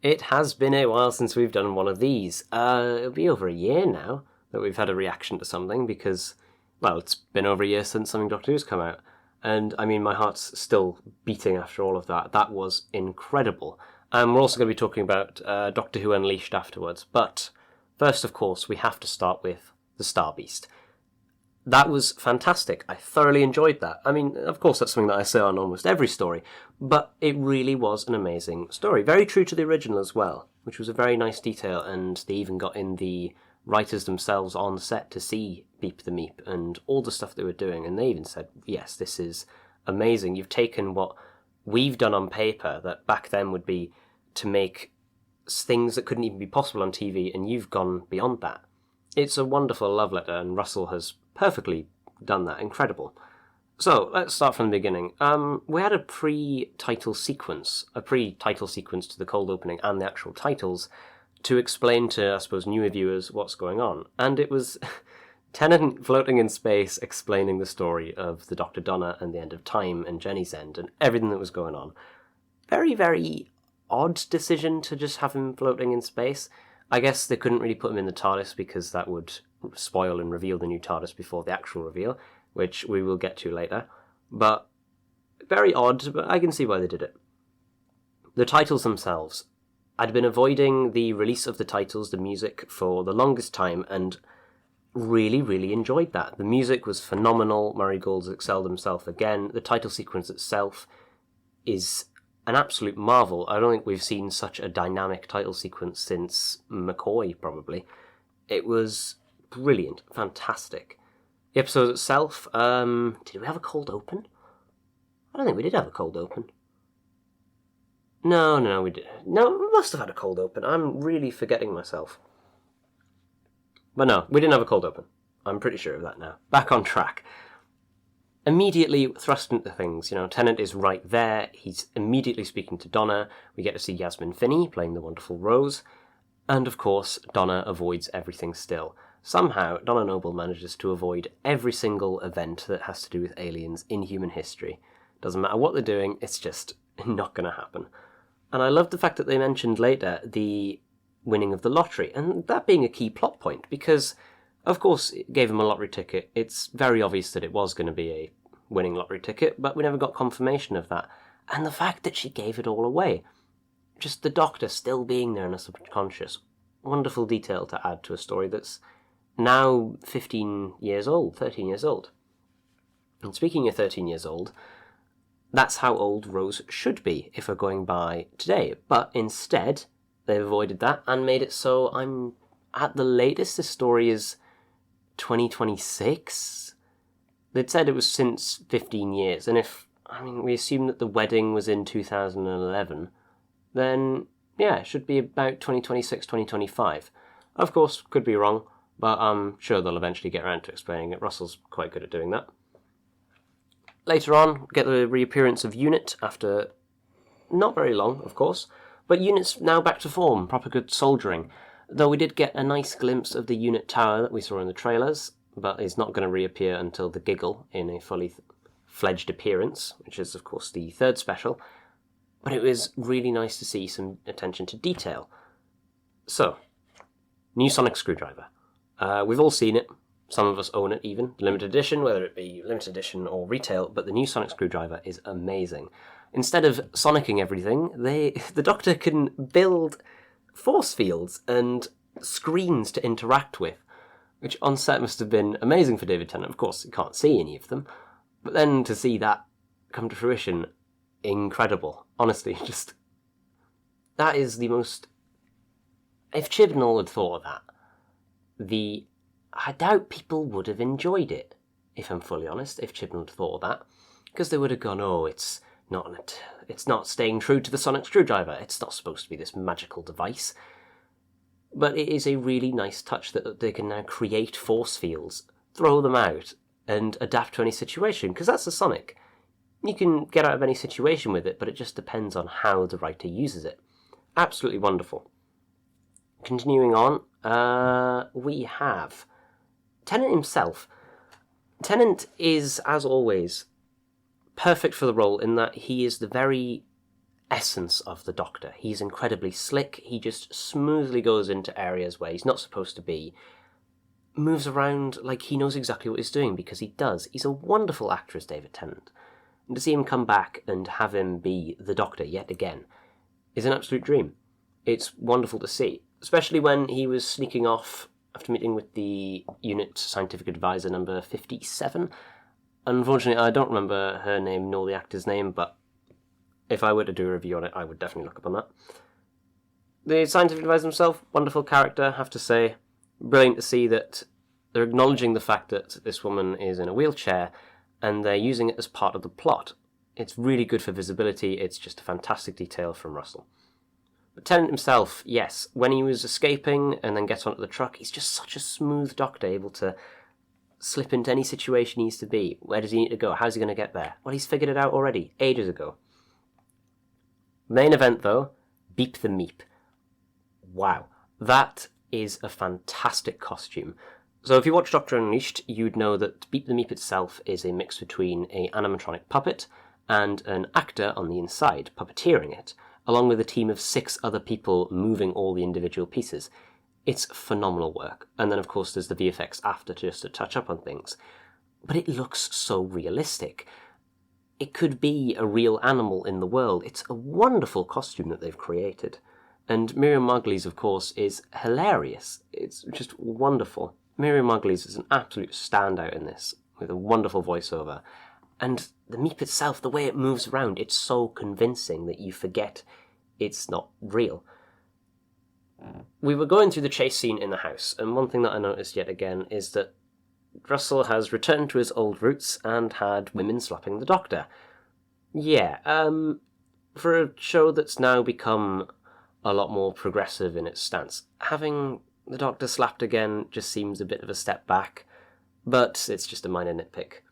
It has been a while since we've done one of these. It'll be over a year now that we've had a reaction to something because, well, it's been over a year since something Doctor Who's come out. And, I mean, my heart's still beating after all of that. That was incredible. We're also going to be talking about Doctor Who Unleashed afterwards. But first, of course, we have to start with The Star Beast. That was fantastic. I thoroughly enjoyed that. I mean, of course, that's something that I say on almost every story, but it really was an amazing story. Very true to the original as well, which was a very nice detail, and they even got in the writers themselves on set to see Beep the Meep and all the stuff they were doing, and they even said, yes, this is amazing. You've taken what we've done on paper that back then would be to make things that couldn't even be possible on TV, and you've gone beyond that. It's a wonderful love letter, and Russell has perfectly done that. Incredible. So, let's start from the beginning. We had a pre-title sequence to the cold opening and the actual titles to explain to, I suppose, newer viewers what's going on. And it was Tennant floating in space explaining the story of the Dr. Donna and the end of time and Jenny's end and everything that was going on. Very, very odd decision to just have him floating in space. I guess they couldn't really put him in the TARDIS because that would spoil and reveal the new TARDIS before the actual reveal, which we will get to later. But very odd, but I can see why they did it. The titles themselves. I'd been avoiding the release of the titles, the music, for the longest time, and really, really enjoyed that. The music was phenomenal. Murray Gold's excelled himself again. The title sequence itself is an absolute marvel. I don't think we've seen such a dynamic title sequence since McCoy, probably. It was brilliant, fantastic. The episode itself, did we have a cold open? I don't think we did have a cold open. No, we did. No, we must have had a cold open. I'm really forgetting myself. But no, we didn't have a cold open. I'm pretty sure of that now. Back on track. Immediately thrust into things. Tennant is right there. He's immediately speaking to Donna. We get to see Yasmin Finney playing the wonderful Rose. And of course, Donna avoids everything still. Somehow, Donna Noble manages to avoid every single event that has to do with aliens in human history. Doesn't matter what they're doing, it's just not going to happen. And I love the fact that they mentioned later the winning of the lottery, and that being a key plot point, because of course, it gave him a lottery ticket. It's very obvious that it was going to be a winning lottery ticket, but we never got confirmation of that. And the fact that she gave it all away. Just the Doctor still being there in a subconscious. Wonderful detail to add to a story that's now 13 years old. And speaking of 13 years old, that's how old Rose should be if we're going by today. But instead, they've avoided that and made it so I'm at the latest this story is 2026. They'd said it was since 15 years, and we assume that the wedding was in 2011, then, yeah, it should be about 2026, 2025. Of course, could be wrong, but I'm sure they'll eventually get around to explaining it. Russell's quite good at doing that. Later on, get the reappearance of Unit after not very long, of course, but Unit's now back to form, proper good soldiering. Though we did get a nice glimpse of the Unit Tower that we saw in the trailers, but is not going to reappear until the Giggle in a fully fledged appearance, which is, of course, the third special. But it was really nice to see some attention to detail. So, new sonic screwdriver. We've all seen it. Some of us own it even. Limited edition, whether it be limited edition or retail, but the new sonic screwdriver is amazing. Instead of sonicking everything, the Doctor can build force fields and screens to interact with, which on set must have been amazing for David Tennant. Of course, you can't see any of them, but then to see that come to fruition, incredible. Honestly, just, that is the most, if Chibnall had thought of that, I doubt people would have enjoyed it, if I'm fully honest, if Chibnall had thought of that, because they would have gone, it's not staying true to the sonic screwdriver. It's not supposed to be this magical device. But it is a really nice touch that they can now create force fields, throw them out, and adapt to any situation, because that's the sonic. You can get out of any situation with it, but it just depends on how the writer uses it. Absolutely wonderful. Continuing on, we have Tennant himself. Tennant is, as always, perfect for the role in that he is the very essence of the Doctor. He's incredibly slick. He just smoothly goes into areas where he's not supposed to be, moves around like he knows exactly what he's doing, because he does. He's a wonderful actor as David Tennant. And to see him come back and have him be the Doctor yet again is an absolute dream. It's wonderful to see, especially when he was sneaking off after meeting with the unit scientific advisor number 57. Unfortunately, I don't remember her name nor the actor's name, but if I were to do a review on it, I would definitely look up on that. The scientific advisor himself, wonderful character, I have to say. Brilliant to see that they're acknowledging the fact that this woman is in a wheelchair, and they're using it as part of the plot. It's really good for visibility. It's just a fantastic detail from Russell. But Tennant himself, yes, when he was escaping and then gets onto the truck, he's just such a smooth Doctor, able to slip into any situation he needs to be. Where does he need to go? How's he going to get there? Well, he's figured it out already, ages ago. Main event, though, Beep the Meep. Wow, that is a fantastic costume. So if you watch Doctor Unleashed, you'd know that Beep the Meep itself is a mix between an animatronic puppet and an actor on the inside, puppeteering it, along with a team of 6 other people moving all the individual pieces. It's phenomenal work. And then, of course, there's the VFX after just to touch up on things. But it looks so realistic. It could be a real animal in the world. It's a wonderful costume that they've created. And Miriam Margolyes, of course, is hilarious. It's just wonderful. Miriam Margolyes is an absolute standout in this, with a wonderful voiceover. And the Meep itself, the way it moves around, it's so convincing that you forget it's not real. We were going through the chase scene in the house, and one thing that I noticed yet again is that Russell has returned to his old roots and had women slapping the Doctor. Yeah, for a show that's now become a lot more progressive in its stance, having the Doctor slapped again just seems a bit of a step back, but it's just a minor nitpick.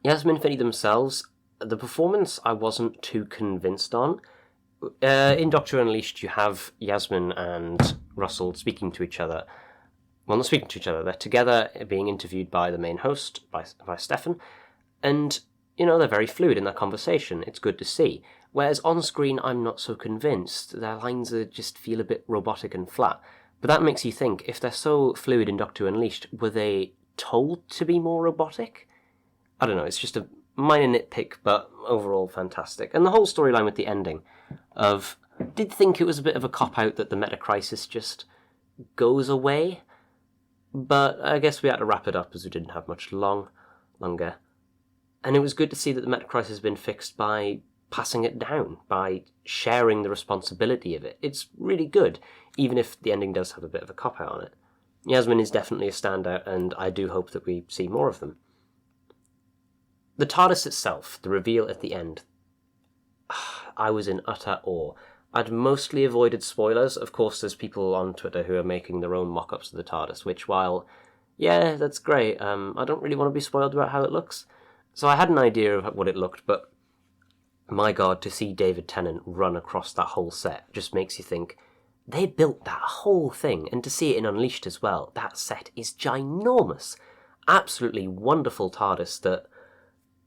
Yasmin Finney themselves, the performance I wasn't too convinced on. In Doctor Unleashed, you have Yasmin and Russell speaking to each other. Well, not speaking to each other, they're together being interviewed by the main host, by Stefan, and, they're very fluid in their conversation. It's good to see. Whereas on screen, I'm not so convinced. Their lines just feel a bit robotic and flat. But that makes you think, if they're so fluid in Doctor Unleashed, were they told to be more robotic? I don't know, it's just a minor nitpick, but overall fantastic. And the whole storyline with the ending of, did think it was a bit of a cop-out that the meta-crisis just goes away, but I guess we had to wrap it up as we didn't have much longer. And it was good to see that the meta-crisis has been fixed by passing it down, by sharing the responsibility of it. It's really good, even if the ending does have a bit of a cop-out on it. Yasmin is definitely a standout, and I do hope that we see more of them. The TARDIS itself, the reveal at the end, I was in utter awe. I'd mostly avoided spoilers. Of course, there's people on Twitter who are making their own mock-ups of the TARDIS, which, while, yeah, that's great, I don't really want to be spoiled about how it looks. So I had an idea of what it looked, but my God, to see David Tennant run across that whole set just makes you think, they built that whole thing, and to see it in Unleashed as well, that set is ginormous. Absolutely wonderful TARDIS that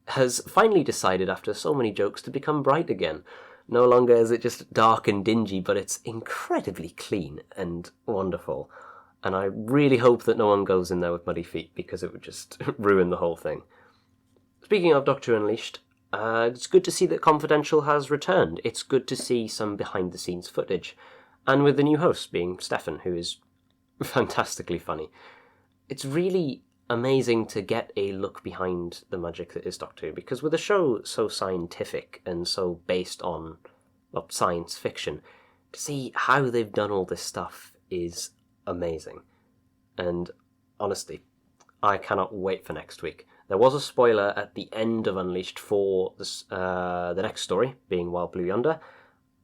has finally decided, after so many jokes, to become bright again. No longer is it just dark and dingy, but it's incredibly clean and wonderful. And I really hope that no one goes in there with muddy feet, because it would just ruin the whole thing. Speaking of Doctor Unleashed, it's good to see that Confidential has returned. It's good to see some behind-the-scenes footage. And with the new host being Stefan, who is fantastically funny. It's really amazing to get a look behind the magic that is Doctor Who, because with a show so scientific and so based on science fiction, to see how they've done all this stuff is amazing. And honestly, I cannot wait for next week. There was a spoiler at the end of Unleashed for the next story, being Wild Blue Yonder.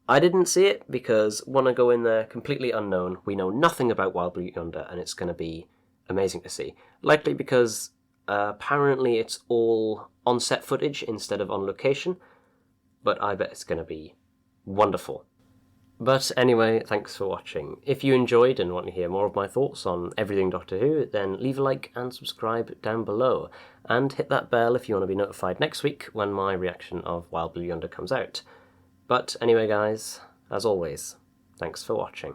I didn't see it because when I go in there completely unknown, we know nothing about Wild Blue Yonder, and it's going to be amazing to see. Likely because apparently it's all on-set footage instead of on location, but I bet it's going to be wonderful. But anyway, thanks for watching. If you enjoyed and want to hear more of my thoughts on everything Doctor Who, then leave a like and subscribe down below. And hit that bell if you want to be notified next week when my reaction of Wild Blue Yonder comes out. But anyway, guys, as always, thanks for watching.